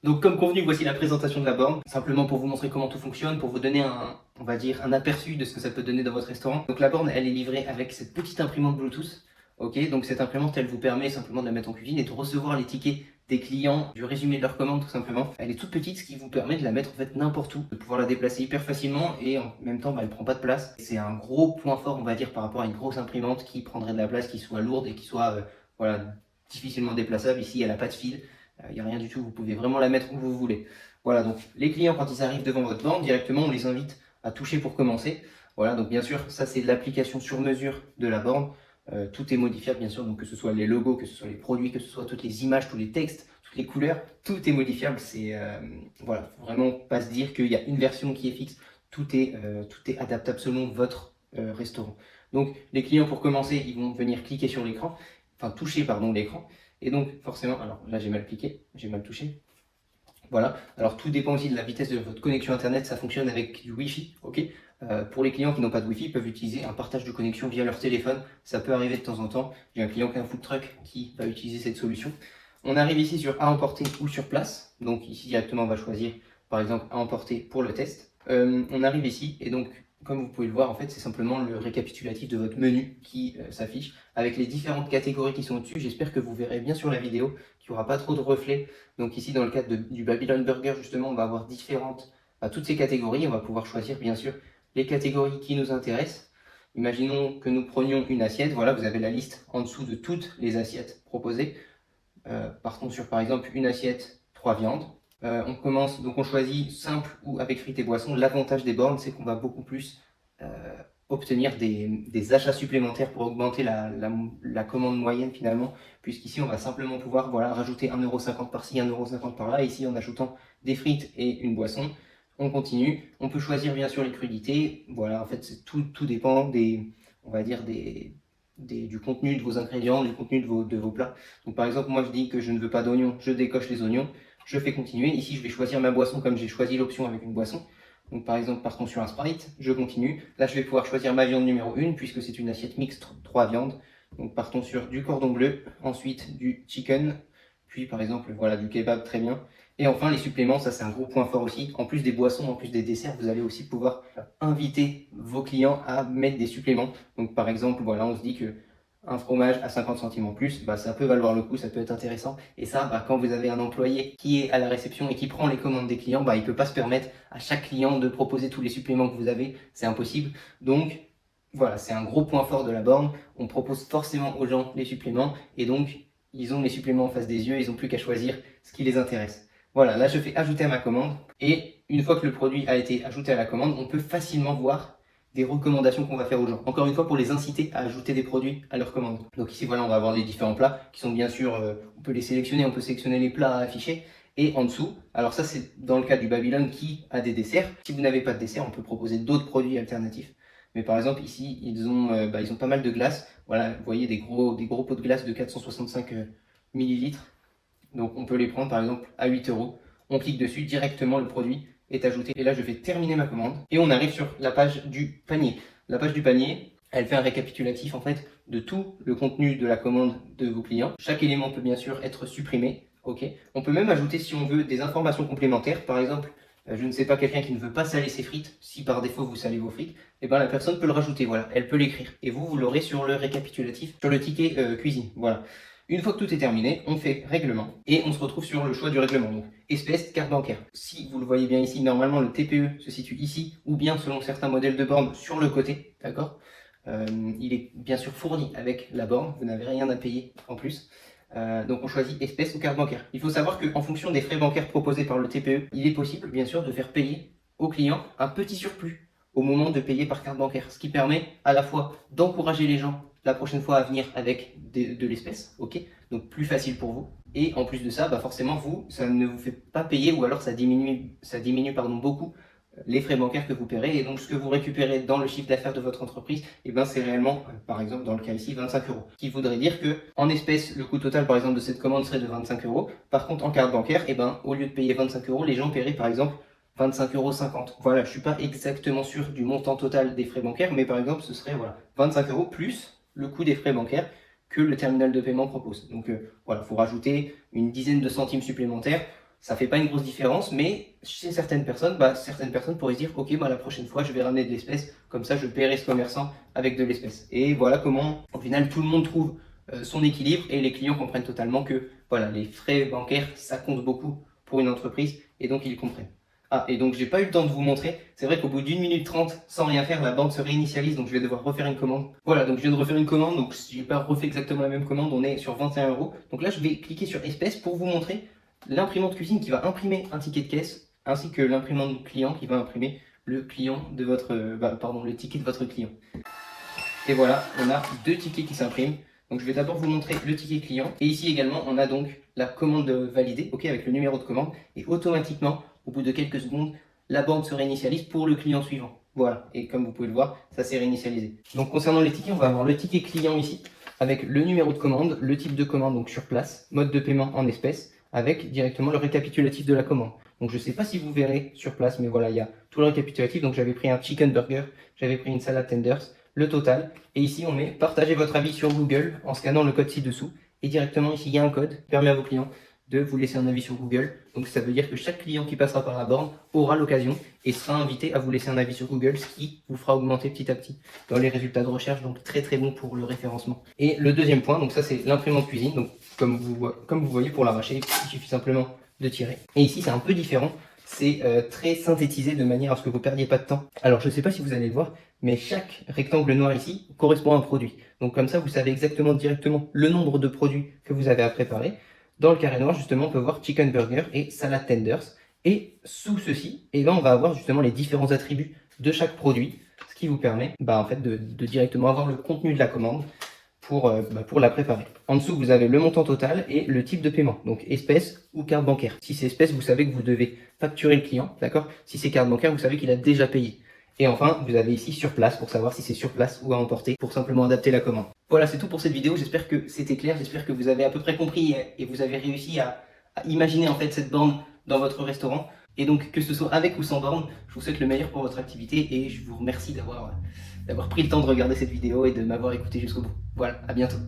Donc comme convenu, voici la présentation de la borne, simplement pour vous montrer comment tout fonctionne, pour vous donner on va dire, un aperçu de ce que ça peut donner dans votre restaurant. Donc la borne, elle est livrée avec cette petite imprimante Bluetooth. Ok, donc cette imprimante, elle vous permet simplement de la mettre en cuisine et de recevoir les tickets des clients, du résumé de leur commande tout simplement. Elle est toute petite, ce qui vous permet de la mettre en fait n'importe où, de pouvoir la déplacer hyper facilement et en même temps, elle prend pas de place. C'est un gros point fort, on va dire, par rapport à une grosse imprimante qui prendrait de la place, qui soit lourde et qui soit voilà, difficilement déplaçable. Ici, elle n'a pas de fil. Il n'y a rien du tout, vous pouvez vraiment la mettre où vous voulez. Voilà, donc les clients, quand ils arrivent devant votre borne, directement, on les invite à toucher pour commencer. Voilà, donc bien sûr, ça c'est l'application sur mesure de la borne. Tout est modifiable, bien sûr, donc que ce soit les logos, que ce soit les produits, que ce soit toutes les images, tous les textes, toutes les couleurs, tout est modifiable. C'est voilà, faut vraiment pas se dire qu'il y a une version qui est fixe. Tout est adaptable selon votre restaurant. Donc les clients, pour commencer, ils vont venir cliquer sur l'écran, enfin toucher pardon l'écran. Et donc forcément, alors là j'ai mal cliqué, j'ai mal touché. Voilà, alors tout dépend aussi de la vitesse de votre connexion internet, ça fonctionne avec du Wi-Fi, ok. Pour les clients qui n'ont pas de Wi-Fi, ils peuvent utiliser un partage de connexion via leur téléphone, ça peut arriver de temps en temps. J'ai un client qui a un food truck qui va utiliser cette solution. On arrive ici sur à emporter ou sur place, donc ici directement on va choisir par exemple à emporter pour le test. On arrive ici et donc comme vous pouvez le voir, en fait, c'est simplement le récapitulatif de votre menu qui s'affiche avec les différentes catégories qui sont au-dessus. J'espère que vous verrez bien sur la vidéo, qu'il n'y aura pas trop de reflets. Donc ici, dans le cadre du Babylon Burger, justement, on va avoir toutes ces catégories. On va pouvoir choisir, bien sûr, les catégories qui nous intéressent. Imaginons que nous prenions une assiette. Voilà, vous avez la liste en dessous de toutes les assiettes proposées. Partons sur, par exemple, une assiette, 3 viandes. On commence, donc on choisit simple ou avec frites et boissons. L'avantage des bornes, c'est qu'on va beaucoup plus obtenir des achats supplémentaires pour augmenter la commande moyenne finalement, puisqu'ici on va simplement pouvoir voilà, rajouter 1,50 € par-ci, 1,50 € par-là, ici en ajoutant des frites et une boisson. On continue, on peut choisir bien sûr les crudités, voilà, en fait tout dépend on va dire du contenu de vos ingrédients, du contenu de vos plats. Donc par exemple, moi je dis que je ne veux pas d'oignons, je décoche les oignons. Je fais continuer. Ici, je vais choisir ma boisson comme j'ai choisi l'option avec une boisson. Donc par exemple, partons sur un Sprite, je continue. Là, je vais pouvoir choisir ma viande numéro 1 puisque c'est une assiette mixte, 3 viandes. Donc partons sur du cordon bleu, ensuite du chicken, puis par exemple, voilà, du kebab, très bien. Et enfin, les suppléments, ça c'est un gros point fort aussi. En plus des boissons, en plus des desserts, vous allez aussi pouvoir inviter vos clients à mettre des suppléments. Donc par exemple, voilà, on se dit que un fromage à 50 centimes en plus, bah, ça peut valoir le coup, ça peut être intéressant. Et ça, bah, quand vous avez un employé qui est à la réception et qui prend les commandes des clients, bah, il ne peut pas se permettre à chaque client de proposer tous les suppléments que vous avez, c'est impossible. Donc voilà, c'est un gros point fort de la borne. On propose forcément aux gens les suppléments et donc ils ont les suppléments en face des yeux, ils n'ont plus qu'à choisir ce qui les intéresse. Voilà, là je fais ajouter à ma commande et une fois que le produit a été ajouté à la commande, on peut facilement voir des recommandations qu'on va faire aux gens. Encore une fois, pour les inciter à ajouter des produits à leur commande. Donc ici, voilà, on va avoir les différents plats qui sont bien sûr, on peut les sélectionner, on peut sélectionner les plats à afficher. Et en dessous, alors ça c'est dans le cas du Babylone qui a des desserts. Si vous n'avez pas de dessert, on peut proposer d'autres produits alternatifs. Mais par exemple ici, ils ont pas mal de glace. Voilà, vous voyez des gros pots de glace de 465 millilitres. Donc on peut les prendre par exemple à 8 €. On clique dessus, directement le produit est ajouté. Et là, je vais terminer ma commande. Et on arrive sur la page du panier. La page du panier, elle fait un récapitulatif en fait de tout le contenu de la commande de vos clients. Chaque élément peut bien sûr être supprimé. Ok. On peut même ajouter, si on veut, des informations complémentaires. Par exemple, je ne sais pas, quelqu'un qui ne veut pas saler ses frites, si par défaut vous salez vos frites, et ben la personne peut le rajouter, voilà, elle peut l'écrire. Et vous l'aurez sur le récapitulatif, sur le ticket cuisine, voilà. Une fois que tout est terminé, on fait règlement et on se retrouve sur le choix du règlement. Donc, espèce, carte bancaire. Si vous le voyez bien ici, normalement le TPE se situe ici ou bien selon certains modèles de borne sur le côté, d'accord. Il est bien sûr fourni avec la borne, vous n'avez rien à payer en plus. Donc on choisit espèce ou carte bancaire. Il faut savoir qu'en fonction des frais bancaires proposés par le TPE, il est possible bien sûr de faire payer au client un petit surplus au moment de payer par carte bancaire, ce qui permet à la fois d'encourager les gens la prochaine fois à venir avec de l'espèce, ok, donc plus facile pour vous. Et en plus de ça, bah forcément vous, ça ne vous fait pas payer ou alors ça diminue beaucoup les frais bancaires que vous paierez. Et donc ce que vous récupérez dans le chiffre d'affaires de votre entreprise, et ben c'est réellement, par exemple dans le cas ici, 25 €. Ce qui voudrait dire que en espèces, le coût total par exemple de cette commande serait de 25 €. Par contre en carte bancaire, et ben au lieu de payer 25 €, les gens paieraient par exemple 25,50 €. Voilà, je suis pas exactement sûr du montant total des frais bancaires, mais par exemple ce serait voilà 25 € plus le coût des frais bancaires que le terminal de paiement propose. Donc voilà, il faut rajouter une dizaine de centimes supplémentaires. Ça fait pas une grosse différence, mais chez certaines personnes pourraient se dire, ok, la prochaine fois, je vais ramener de l'espèce, comme ça, je paierai ce commerçant avec de l'espèce. Et voilà comment, au final, tout le monde trouve son équilibre et les clients comprennent totalement que, voilà, les frais bancaires, ça compte beaucoup pour une entreprise, et donc ils comprennent. Ah, et donc j'ai pas eu le temps de vous montrer. C'est vrai qu'au bout d'1 minute 30, sans rien faire, la bande se réinitialise, donc je vais devoir refaire une commande. Voilà, donc je viens de refaire une commande, donc j'ai pas refait exactement la même commande, on est sur 21 €. Donc là, je vais cliquer sur espèces pour vous montrer l'imprimante cuisine qui va imprimer un ticket de caisse, ainsi que l'imprimante client qui va imprimer le client de votre, le ticket de votre client. Et voilà, on a 2 tickets qui s'impriment. Donc je vais d'abord vous montrer le ticket client. Et ici également, on a donc la commande validée, ok, avec le numéro de commande. Et automatiquement, au bout de quelques secondes, la bande se réinitialise pour le client suivant. Voilà, et comme vous pouvez le voir, ça s'est réinitialisé. Donc concernant les tickets, on va avoir le ticket client ici, avec le numéro de commande, le type de commande donc sur place, mode de paiement en espèces, avec directement le récapitulatif de la commande. Donc je ne sais pas si vous verrez sur place, mais voilà, il y a tout le récapitulatif. Donc j'avais pris un chicken burger, j'avais pris une salade tenders, le total. Et ici, on met partagez votre avis sur Google en scannant le code ci-dessous. Et directement, ici, il y a un code qui permet à vos clients de vous laisser un avis sur Google. Donc ça veut dire que chaque client qui passera par la borne aura l'occasion et sera invité à vous laisser un avis sur Google, ce qui vous fera augmenter petit à petit dans les résultats de recherche. Donc très très bon pour le référencement. Et le deuxième point, donc ça c'est l'imprimante cuisine. Donc comme vous voyez, pour l'arracher, il suffit simplement de tirer. Et ici, c'est un peu différent. C'est très synthétisé de manière à ce que vous ne perdiez pas de temps. Alors je ne sais pas si vous allez le voir, mais chaque rectangle noir ici correspond à un produit. Donc comme ça, vous savez exactement directement le nombre de produits que vous avez à préparer. Dans le carré noir, justement, on peut voir chicken burger et salad tenders. Et sous ceci, on va avoir justement les différents attributs de chaque produit, ce qui vous permet en fait, de directement avoir le contenu de la commande pour la préparer. En dessous, vous avez le montant total et le type de paiement, donc espèce ou carte bancaire. Si c'est espèce, vous savez que vous devez facturer le client, d'accord? Si c'est carte bancaire, vous savez qu'il a déjà payé. Et enfin, vous avez ici sur place pour savoir si c'est sur place ou à emporter pour simplement adapter la commande. Voilà, c'est tout pour cette vidéo. J'espère que c'était clair. J'espère que vous avez à peu près compris et vous avez réussi à imaginer en fait cette borne dans votre restaurant. Et donc, que ce soit avec ou sans borne, je vous souhaite le meilleur pour votre activité et je vous remercie d'avoir pris le temps de regarder cette vidéo et de m'avoir écouté jusqu'au bout. Voilà, à bientôt.